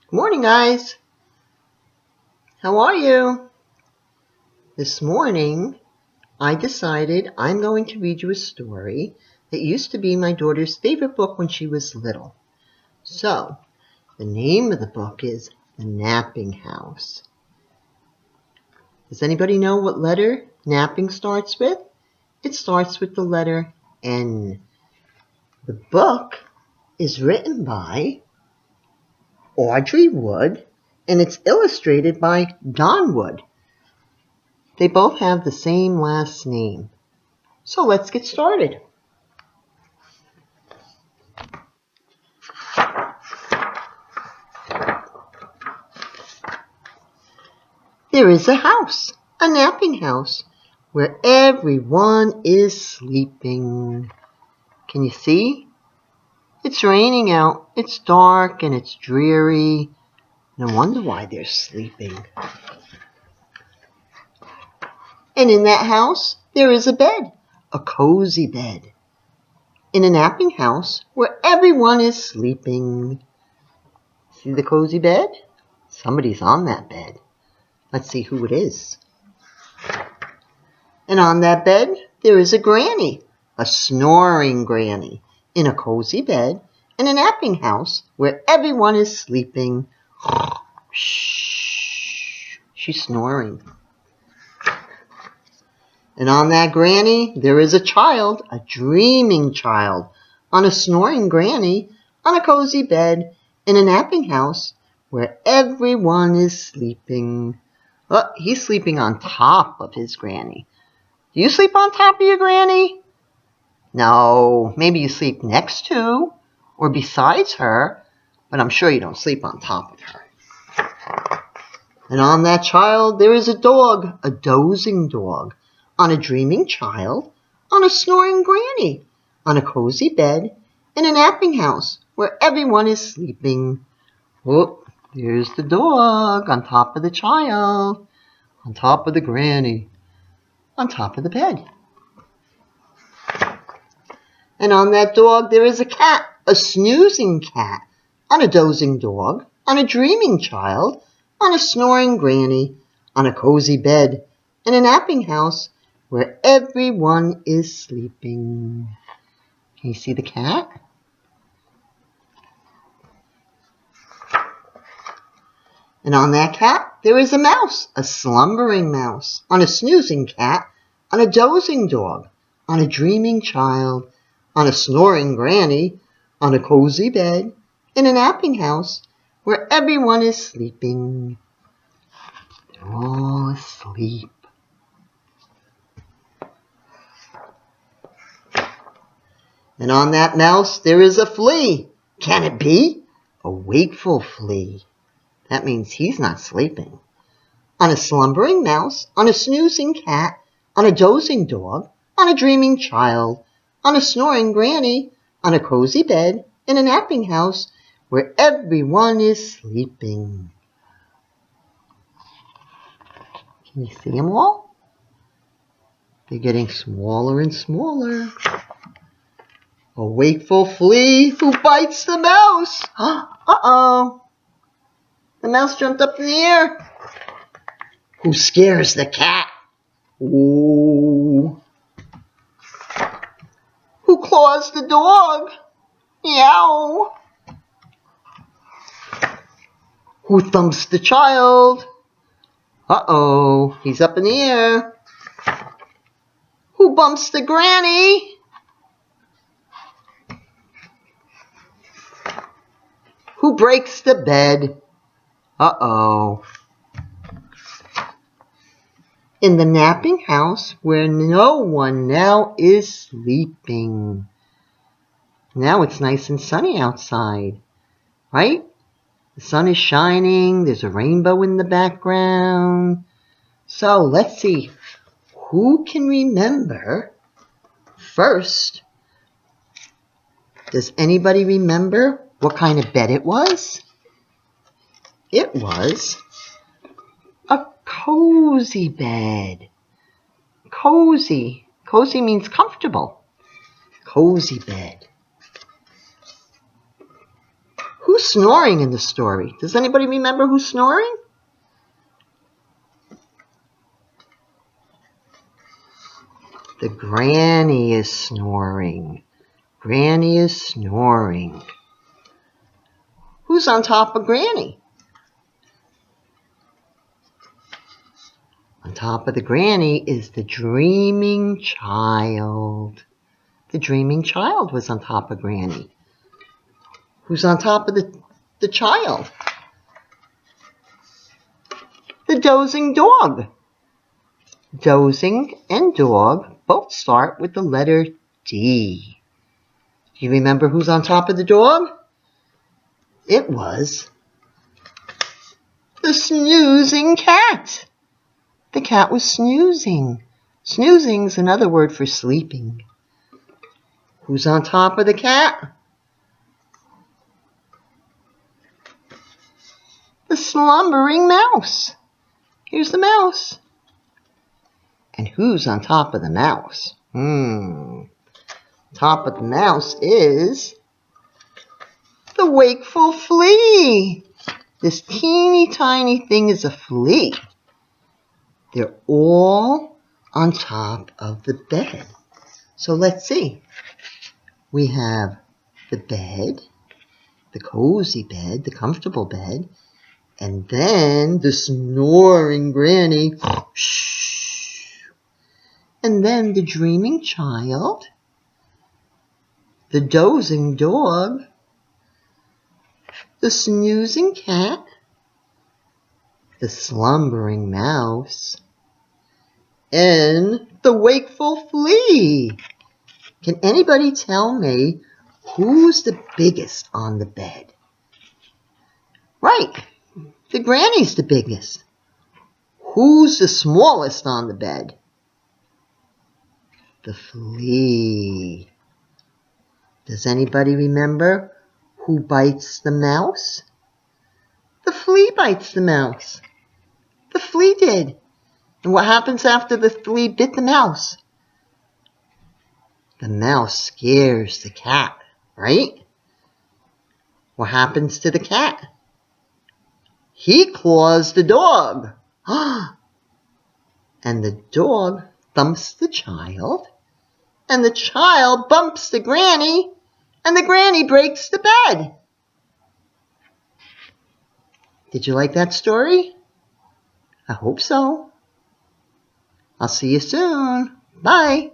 Good morning, guys. How are you? This morning, I decided I'm going to read you a story that used to be my daughter's favorite book when she was little. So, the name of the book is The Napping House. Does anybody know what letter napping starts with? It starts with the letter N. The book is written by Audrey Wood, and it's illustrated by Don Wood. They both have the same last name. So let's get started. There is a house, a napping house, where everyone is sleeping. Can you see? It's raining out. It's dark and it's dreary. No wonder why they're sleeping. And in that house, there is a bed, a cozy bed. In a napping house where everyone is sleeping. See the cozy bed? Somebody's on that bed. Let's see who it is. And on that bed, there is a granny, a snoring granny, in a cozy bed in a napping house where everyone is sleeping. Shh, she's snoring. And on that granny, there is a child, a dreaming child, on a snoring granny, on a cozy bed in a napping house where everyone is sleeping. Oh, he's sleeping on top of his granny. Do you sleep on top of your granny? No, maybe you sleep next to or besides her, but I'm sure you don't sleep on top of her. And on that child, there is a dog, a dozing dog, on a dreaming child, on a snoring granny, on a cozy bed, in a napping house where everyone is sleeping. Oh, there's the dog on top of the child, on top of the granny, on top of the bed. And on that dog, there is a cat, a snoozing cat, on a dozing dog, on a dreaming child, on a snoring granny, on a cozy bed, in a napping house where everyone is sleeping. Can you see the cat? And on that cat, there is a mouse, a slumbering mouse, on a snoozing cat, on a dozing dog, on a dreaming child, on a snoring granny, on a cozy bed, in a napping house where everyone is sleeping. They're all asleep. And on that mouse, there is a flea. Can it be? A wakeful flea. That means he's not sleeping. On a slumbering mouse, on a snoozing cat, on a dozing dog, on a dreaming child, on a snoring granny, on a cozy bed, in a napping house where everyone is sleeping. Can you see them all? They're getting smaller and smaller. A wakeful flea who bites the mouse. Uh-oh. The mouse jumped up in the air. Who scares the cat? Ooh. Who claws the dog? Meow. Who thumps the child? Uh-oh, he's up in the air. Who bumps the granny? Who breaks the bed? Uh-oh. In the napping house where no one now is sleeping. Now it's nice and sunny outside, right? The sun is shining. There's a rainbow in the background. So let's see. Who can remember first? Does anybody remember what kind of bed it was? It was a cozy bed. Cozy. Cozy means comfortable. Cozy bed. Who's snoring in the story? Does anybody remember who's snoring? The granny is snoring. Granny is snoring. Who's on top of Granny? On top of the granny is the dreaming child. The dreaming child was on top of Granny. Who's on top of the child? The dozing dog. Dozing and dog both start with the letter D. Do you remember who's on top of the dog? It was the snoozing cat. The cat was snoozing. Snoozing's another word for sleeping. Who's on top of the cat? The slumbering mouse. Here's the mouse. And who's on top of the mouse? Top of the mouse is the wakeful flea. This teeny tiny thing is a flea. They're all on top of the bed. So let's see. We have the bed, the cozy bed, the comfortable bed, and then the snoring granny, and then the dreaming child, the dozing dog, the snoozing cat, the slumbering mouse, and the wakeful flea. Can anybody tell me who's the biggest on the bed? Right, the granny's the biggest. Who's the smallest on the bed? The flea. Does anybody remember who bites the mouse? The flea bites the mouse. The flea did. And what happens after the flea bit the mouse? The mouse scares the cat, right? What happens to the cat? He claws the dog. And the dog thumps the child. And the child bumps the granny. And the granny breaks the bed. Did you like that story? I hope so. I'll see you soon. Bye.